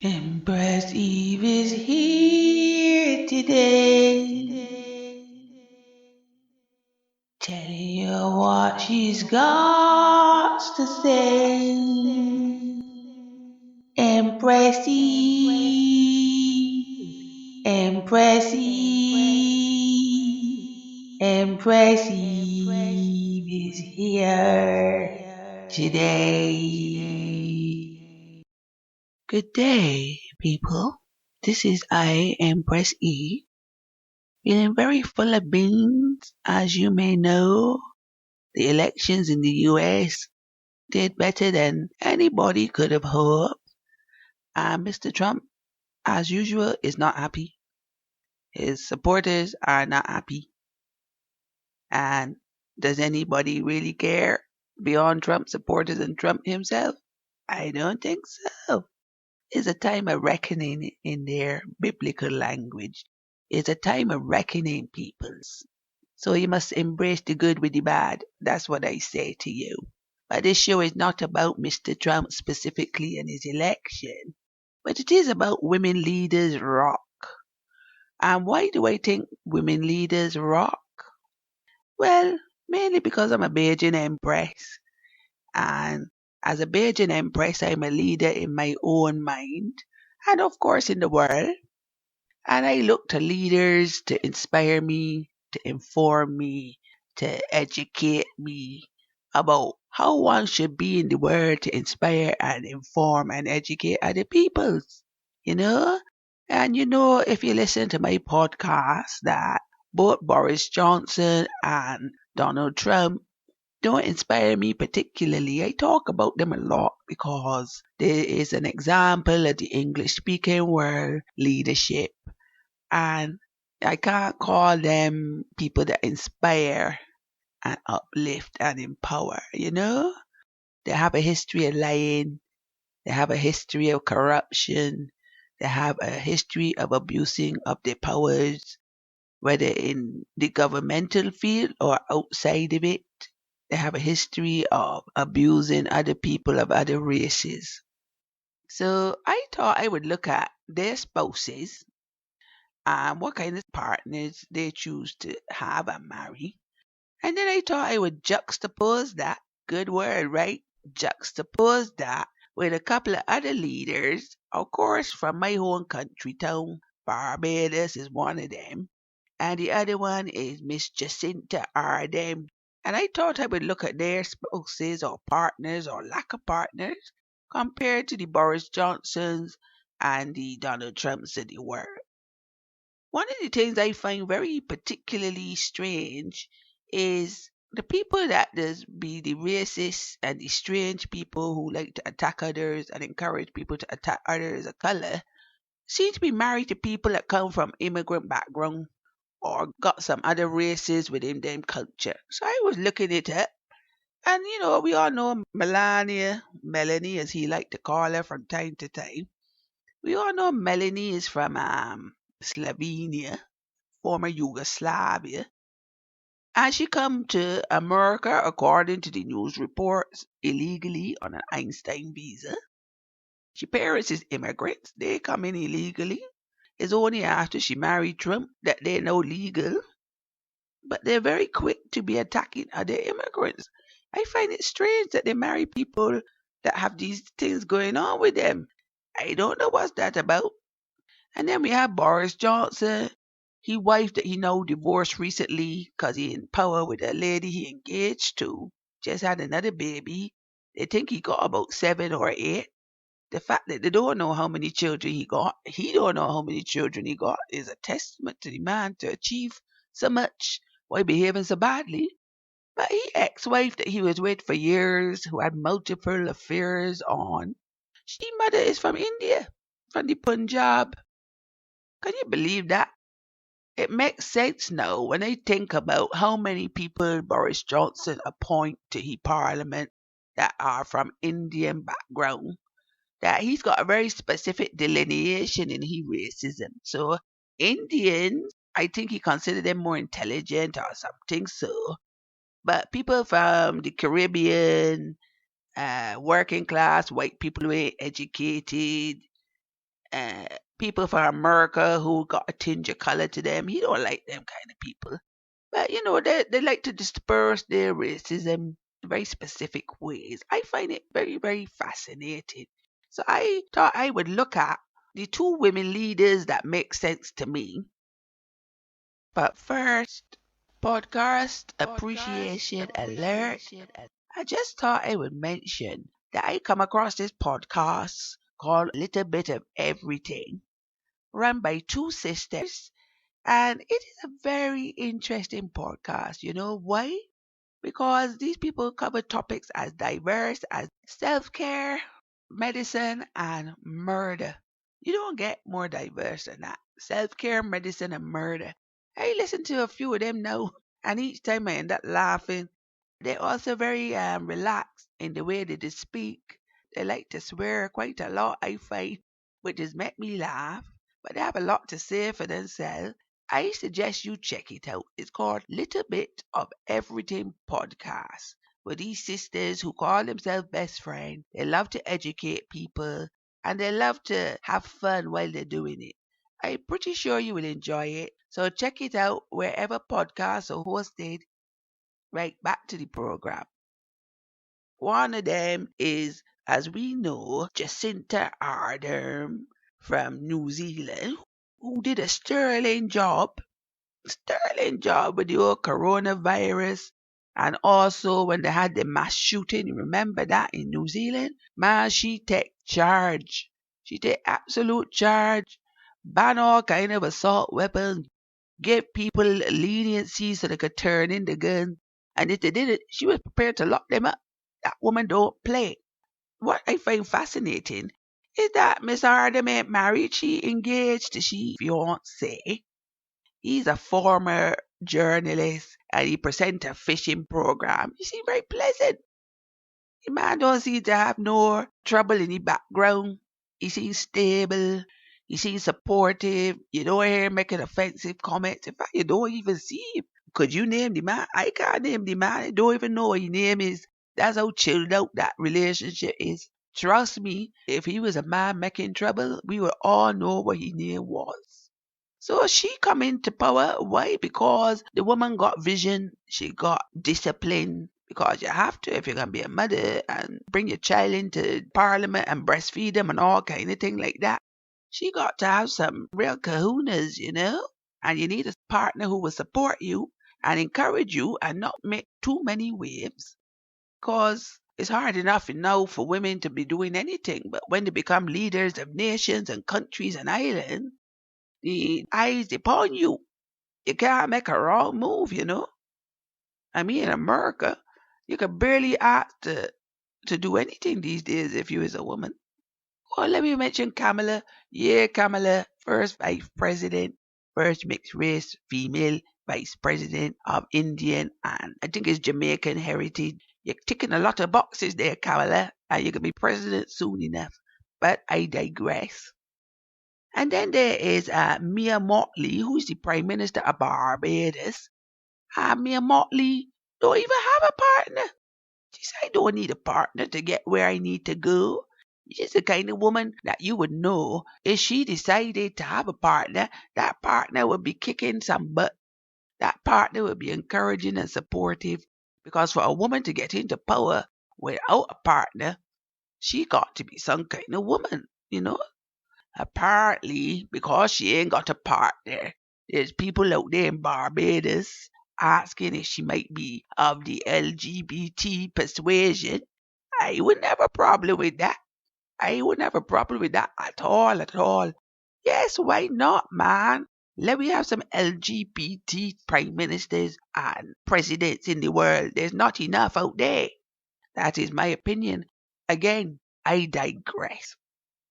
Empress Eve is here today, telling you what she's got to say. Empress Eve, Empress Eve, Empress Eve is here today. Good day, people. This is I, Empress E, feeling very full of beans. As you may know, the elections in the US did better than anybody could have hoped. And Mr. Trump, as usual, is not happy. His supporters are not happy. And does anybody really care beyond Trump supporters and Trump himself? I don't think so. It's a time of reckoning in their biblical language. It's a time of reckoning, peoples. So you must embrace the good with the bad. That's what I say to you. But this show is not about Mr. Trump specifically and his election, but it is about women leaders rock. And why do I think women leaders rock? Well, mainly because I'm a Bajan Empress. And as a Bajan Empress, I'm a leader in my own mind and, of course, in the world. And I look to leaders to inspire me, to inform me, to educate me about how one should be in the world to inspire and inform and educate other peoples, you know? And if you listen to my podcast, that both Boris Johnson and Donald Trump don't inspire me particularly. I talk about them a lot because there is an example of the English speaking world leadership, and I can't call them people that inspire and uplift and empower, They have a history of lying, they have a history of corruption, they have a history of abusing of their powers, whether in the governmental field or outside of it. They have a history of abusing other people of other races. So I thought I would look at their spouses and what kind of partners they choose to have and marry. And then I thought I would juxtapose that, good word, right? Juxtapose that with a couple of other leaders, of course, from my own country town. Barbados is one of them. And the other one is Miss Jacinda Ardem. And I thought I would look at their spouses or partners or lack of partners compared to the Boris Johnsons and the Donald Trumps of the world. One of the things I find very particularly strange is the people that does be the racists and the strange people who like to attack others and encourage people to attack others of color seem to be married to people that come from immigrant background or got some other races within them culture. So I was looking it up, and we all know Melanie, as he like to call her from time to time. We all know Melanie is from Slovenia, former Yugoslavia, and she come to America according to the news reports illegally on an Einstein visa. She parents is immigrants; they come in illegally. It's only after she married Trump that they're now legal, but they're very quick to be attacking other immigrants. I find it strange that they marry people that have these things going on with them. I don't know what's that about. And then we have Boris Johnson. He wife that he now divorced recently because he in power with a lady he engaged to. Just had another baby. They think he got about 7 or 8. The fact that they don't know how many children he don't know how many children he got, is a testament to the man to achieve so much while behaving so badly. But his ex-wife that he was with for years, who had multiple affairs on, she mother is from India, from the Punjab. Can you believe that? It makes sense now when I think about how many people Boris Johnson appoint to his parliament that are from Indian background, that he's got a very specific delineation in his racism. So Indians, I think he considered them more intelligent or something. So, but people from the Caribbean, working class, white people who ain't educated, uh, people from America who got a tinge of color to them. He don't like them kind of people. But they like to disperse their racism in very specific ways. I find it very, very fascinating. So I thought I would look at the two women leaders that make sense to me. But first, podcast appreciation alert. I just thought I would mention that I come across this podcast called Little Bit of Everything, run by two sisters, and it is a very interesting podcast. You know why? Because these people cover topics as diverse as self care, medicine, and murder. You don't get more diverse than that. Self care, medicine, and murder. I listen to a few of them now, and each time I end up laughing. They're also very relaxed in the way they speak. They like to swear quite a lot, I find, which has made me laugh. But they have a lot to say for themselves. I suggest you check it out. It's called Little Bit of Everything Podcast. With these sisters who call themselves best friends, they love to educate people and they love to have fun while they're doing it. I'm pretty sure you will enjoy it. So check it out wherever podcasts are hosted. Right back to the program. One of them is, as we know, Jacinda Ardem from New Zealand, who did a sterling job with the whole coronavirus. And also when they had the mass shooting, you remember that in New Zealand? Man, she take charge. She take absolute charge. Ban all kind of assault weapons. Give people leniency so they could turn in the gun. And if they did it, she was prepared to lock them up. That woman don't play. What I find fascinating is that Miss Ardem ain't married. She engaged. She fiance. He's a former journalist and he presents a fishing program. He seems very pleasant. The man don't seem to have no trouble in the background. He seems stable. He seems supportive. You don't hear him making offensive comments. In fact, you don't even see him. Could you name the man? I can't name the man. I don't even know what his name is. That's how chilled out that relationship is. Trust me, if he was a man making trouble, we would all know what his name was. So she come into power. Why? Because the woman got vision. She got discipline. Because you have to if you're going to be a mother and bring your child into parliament and breastfeed them and all kind of thing like that. She got to have some real kahunas, and you need a partner who will support you and encourage you and not make too many waves. Because it's hard enough now for women to be doing anything, but when they become leaders of nations and countries and islands, the eyes upon you. You can't make a wrong move. I mean, in America, you can barely ask to do anything these days if you is a woman. Oh, let me mention Kamala. Yeah, Kamala, first vice president, first mixed race female vice president of Indian and I think it's Jamaican heritage. You're ticking a lot of boxes there, Kamala, and you can be president soon enough. But I digress. And then there is Mia Mottley, who is the Prime Minister of Barbados. Mia Mottley don't even have a partner. She said, I don't need a partner to get where I need to go. She's the kind of woman that you would know if she decided to have a partner, that partner would be kicking some butt. That partner would be encouraging and supportive. Because for a woman to get into power without a partner, she got to be some kind of woman. Apparently, because she ain't got a partner, there's people out there in Barbados asking if she might be of the LGBT persuasion. I wouldn't have a problem with that. I wouldn't have a problem with that at all, at all. Yes, why not, man? Let me have some LGBT prime ministers and presidents in the world. There's not enough out there. That is my opinion. Again, I digress.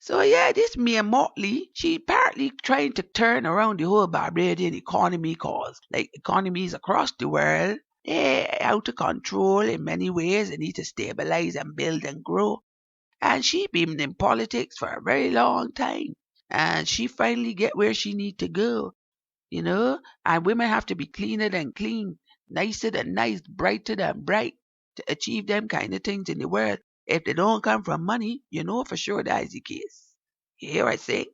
So yeah, this Mia Mottley, she apparently trying to turn around the whole Barbadian economy cause like economies across the world, they're out of control in many ways. They need to stabilize and build and grow. And she been in politics for a very long time. And she finally get where she need to go. And women have to be cleaner than clean, nicer than nice, brighter than bright to achieve them kind of things in the world. If they don't come from money, you know for sure that is the case. You hear what I say?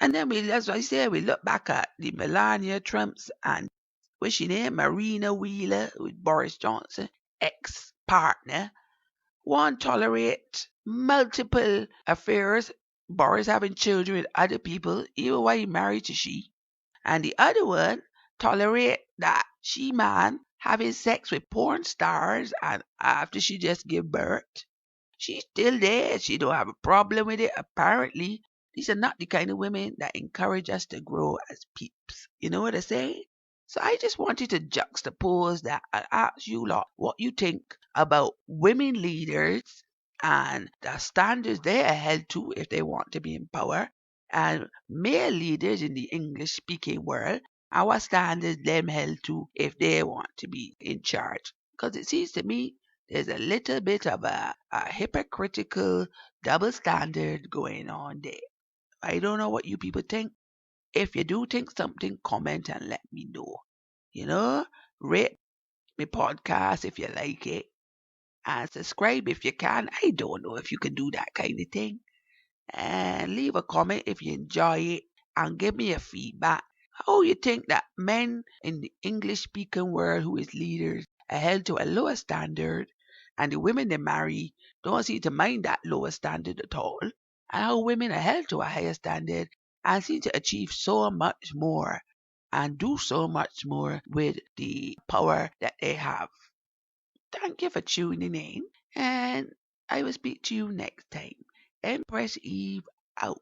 And then as I say, we look back at the Melania Trumps and what's she name, Marina Wheeler with Boris Johnson, ex-partner, won't tolerate multiple affairs, Boris having children with other people, even while he married to she. And the other one tolerate that she man having sex with porn stars and after she just give birth. She's still there. She don't have a problem with it. Apparently, these are not the kind of women that encourage us to grow as peeps. You know what I say? So I just wanted to juxtapose that and ask you lot what you think about women leaders and the standards they are held to if they want to be in power, and male leaders in the English speaking world, our standards them held to if they want to be in charge. Because it seems to me there's a little bit of a hypocritical double standard going on there. I don't know what you people think. If you do think something, comment and let me know. You know, rate my podcast if you like it and subscribe if you can. I don't know if you can do that kind of thing. And leave a comment if you enjoy it and give me a feedback. How you think that men in the English speaking world who is leaders are held to a lower standard and the women they marry don't seem to mind that lower standard at all. And how women are held to a higher standard and seem to achieve so much more and do so much more with the power that they have. Thank you for tuning in, and I will speak to you next time. Empress Eve out.